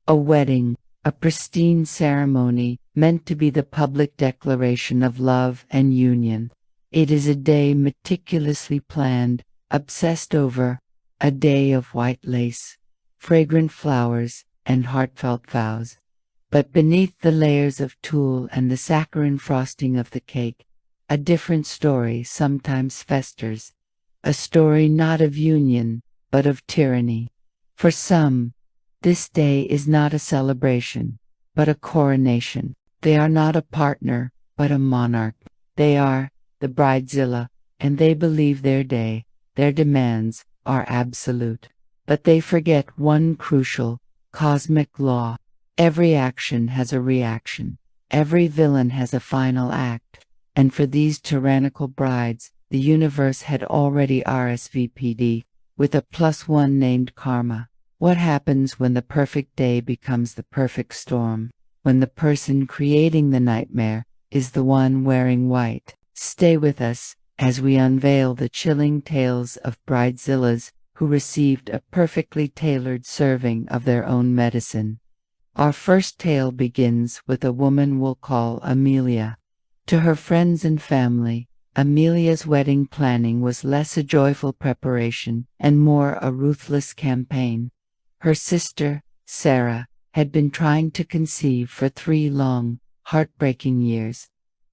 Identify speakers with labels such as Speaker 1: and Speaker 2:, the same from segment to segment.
Speaker 1: A wedding, a pristine ceremony meant to be the public declaration of love and union. It is a day meticulously planned, obsessed over, a day of white lace, fragrant flowers, and heartfelt vows. But beneath the layers of tulle and the saccharine frosting of the cake, a different story sometimes festers, a story not of union, but of tyranny. For some, this day is not a celebration, but a coronation. They are not a partner, but a monarch. They are the bridezilla, and they believe their day, their demands, are absolute. But they forget one crucial, cosmic law. Every action has a reaction. Every villain has a final act. And for these tyrannical brides, the universe had already RSVP'd, with a +1 named karma. What happens when the perfect day becomes the perfect storm? When the person creating the nightmare is the one wearing white? Stay with us as we unveil the chilling tales of bridezillas who received a perfectly tailored serving of their own medicine. Our first tale begins with a woman we'll call Amelia. To her friends and family, Amelia's wedding planning was less a joyful preparation and more a ruthless campaign. Her sister, Sarah, had been trying to conceive for 3 long, heartbreaking years,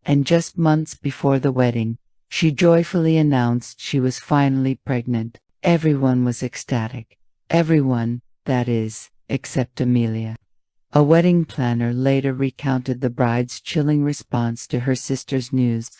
Speaker 1: and just months before the wedding, she joyfully announced she was finally pregnant. Everyone was ecstatic. Everyone, that is, except Amelia. A wedding planner later recounted the bride's chilling response to her sister's news.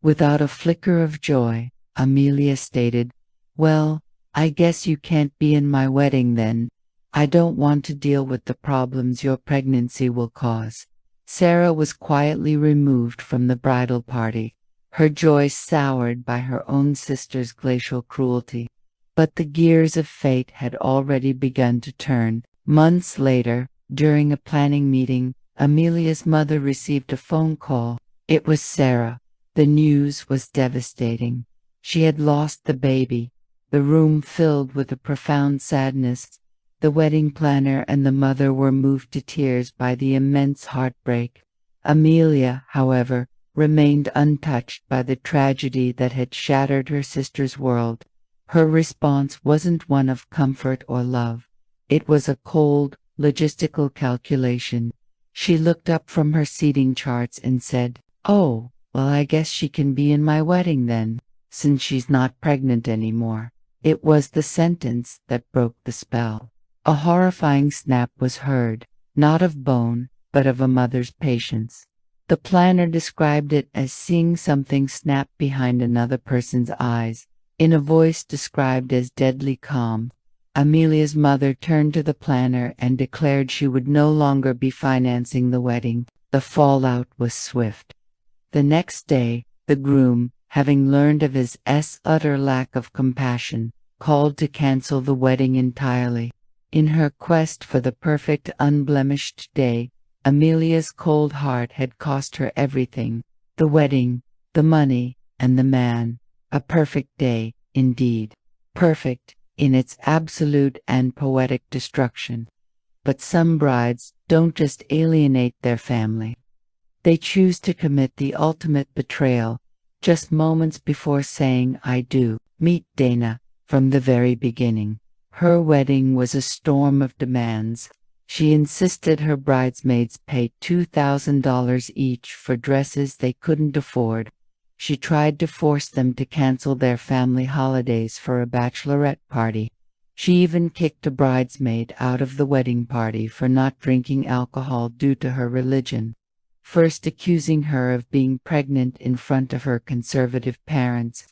Speaker 1: Without a flicker of joy, Amelia stated, "Well, I guess you can't be in my wedding then. I don't want to deal with the problems your pregnancy will cause." Sarah was quietly removed from the bridal party, her joy soured by her own sister's glacial cruelty. But the gears of fate had already begun to turn. Months later, during a planning meeting, Amelia's mother received a phone call. It was Sarah. The news was devastating. She had lost the baby. The room filled with a profound sadness. The wedding planner and the mother were moved to tears by the immense heartbreak. Amelia, however, remained untouched by the tragedy that had shattered her sister's world. Her response wasn't one of comfort or love. It was a cold, logistical calculation. She looked up from her seating charts and said, "Oh, well, I guess she can be in my wedding then, since she's not pregnant anymore." It was the sentence that broke the spell. A horrifying snap was heard, not of bone, but of a mother's patience. The planner described it as seeing something snap behind another person's eyes, in a voice described as deadly calm. Amelia's mother turned to the planner and declared she would no longer be financing the wedding. The fallout was swift. The next day, the groom, having learned of his utter lack of compassion, called to cancel the wedding entirely. In her quest for the perfect, unblemished day, Amelia's cold heart had cost her everything: the wedding, the money, and the man. A perfect day, indeed. Perfect in its absolute and poetic destruction. But some brides don't just alienate their family. They choose to commit the ultimate betrayal, just moments before saying "I do." Meet Dana. From the very beginning, her wedding was a storm of demands. She insisted her bridesmaids pay $2,000 each for dresses they couldn't afford. She tried to force them to cancel their family holidays for a bachelorette party. She even kicked a bridesmaid out of the wedding party for not drinking alcohol due to her religion, first accusing her of being pregnant in front of her conservative parents.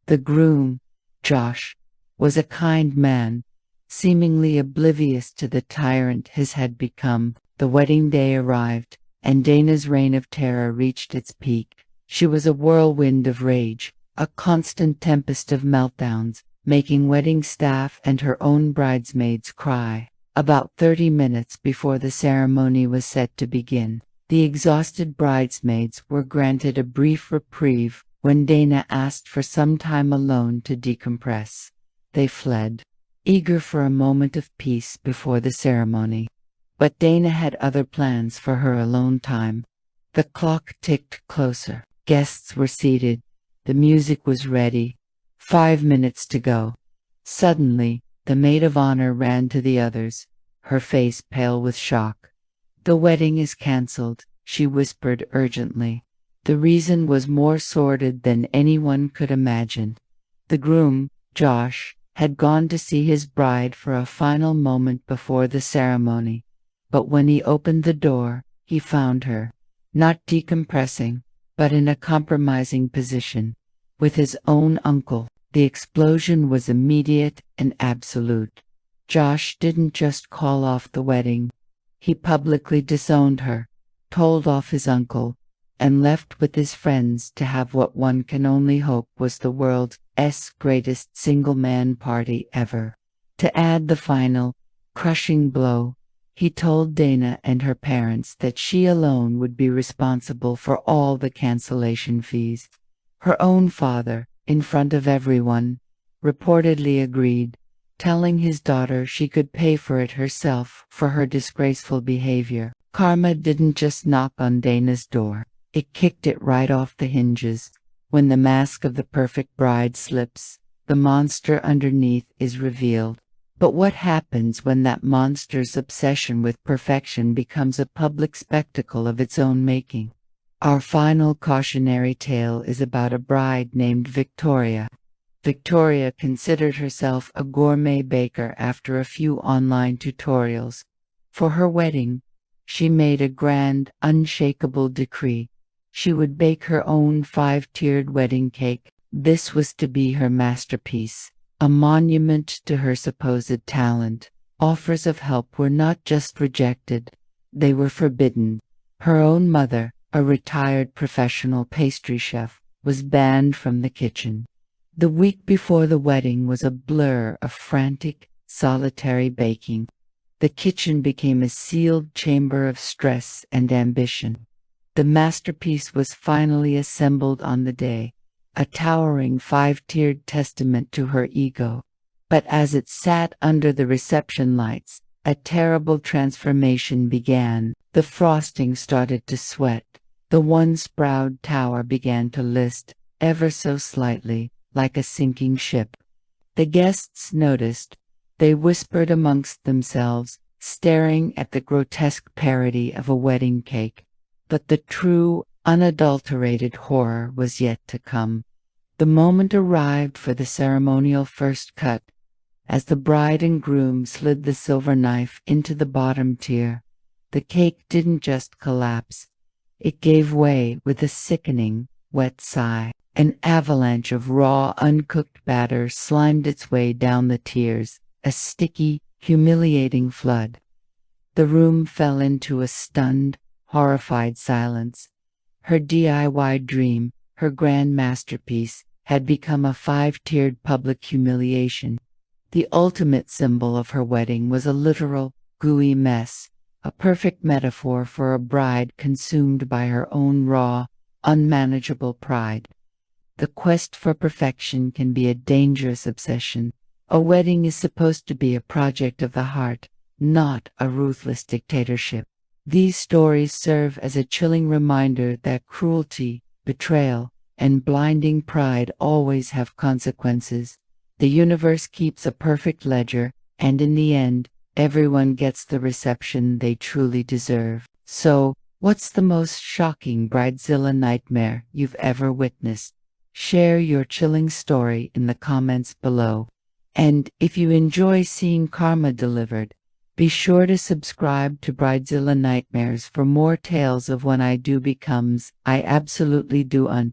Speaker 1: The groom, Josh, was a kind man, seemingly oblivious to the tyrant his had become. The wedding day arrived, and Dana's reign of terror reached its peak. She was a whirlwind of rage, a constant tempest of meltdowns, making wedding staff and her own bridesmaids cry. About 30 minutes before the ceremony was set to begin, the exhausted bridesmaids were granted a brief reprieve when Dana asked for some time alone to decompress. They fled, eager for a moment of peace before the ceremony. But Dana had other plans for her alone time. The clock ticked closer. Guests were seated. The music was ready. 5 minutes to go. Suddenly, the maid of honor ran to the others, her face pale with shock. "The wedding is cancelled," she whispered urgently. The reason was more sordid than anyone could imagine. The groom, Josh, had gone to see his bride for a final moment before the ceremony. But when he opened the door, he found her, not decompressing, but in a compromising position, with his own uncle. The explosion was immediate and absolute. Josh didn't just call off the wedding. He publicly disowned her, told off his uncle, and left with his friends to have what one can only hope was the world's greatest single-man party ever. To add the final, crushing blow, he told Dana and her parents that she alone would be responsible for all the cancellation fees. Her own father, in front of everyone, reportedly agreed, telling his daughter she could pay for it herself for her disgraceful behavior. Karma didn't just knock on Dana's door. It kicked it right off the hinges. When the mask of the perfect bride slips, the monster underneath is revealed. But what happens when that monster's obsession with perfection becomes a public spectacle of its own making? Our final cautionary tale is about a bride named Victoria. Victoria considered herself a gourmet baker after a few online tutorials. For her wedding, she made a grand, unshakable decree. She would bake her own 5-tiered wedding cake. This was to be her masterpiece, a monument to her supposed talent. Offers of help were not just rejected, they were forbidden. Her own mother, a retired professional pastry chef, was banned from the kitchen. The week before the wedding was a blur of frantic, solitary baking. The kitchen became a sealed chamber of stress and ambition. The masterpiece was finally assembled on the day, a towering 5-tiered testament to her ego. But as it sat under the reception lights, a terrible transformation began. The frosting started to sweat. The once proud tower began to list, ever so slightly, like a sinking ship. The guests noticed. They whispered amongst themselves, staring at the grotesque parody of a wedding cake. But the true, unadulterated horror was yet to come. The moment arrived for the ceremonial first cut. As the bride and groom slid the silver knife into the bottom tier, the cake didn't just collapse. It gave way with a sickening, wet sigh. An avalanche of raw, uncooked batter slimed its way down the tiers, a sticky, humiliating flood. The room fell into a stunned, horrified silence. Her DIY dream, her grand masterpiece, had become a 5-tiered public humiliation. The ultimate symbol of her wedding was a literal, gooey mess, a perfect metaphor for a bride consumed by her own raw, unmanageable pride. The quest for perfection can be a dangerous obsession. A wedding is supposed to be a project of the heart, not a ruthless dictatorship. These stories serve as a chilling reminder that cruelty, betrayal, and blinding pride always have consequences. The universe keeps a perfect ledger, and in the end, everyone gets the reception they truly deserve. So, what's the most shocking Bridezilla nightmare you've ever witnessed? Share your chilling story in the comments below. And if you enjoy seeing karma delivered, be sure to subscribe to Bridezilla Nightmares for more tales of when I do becomes I absolutely do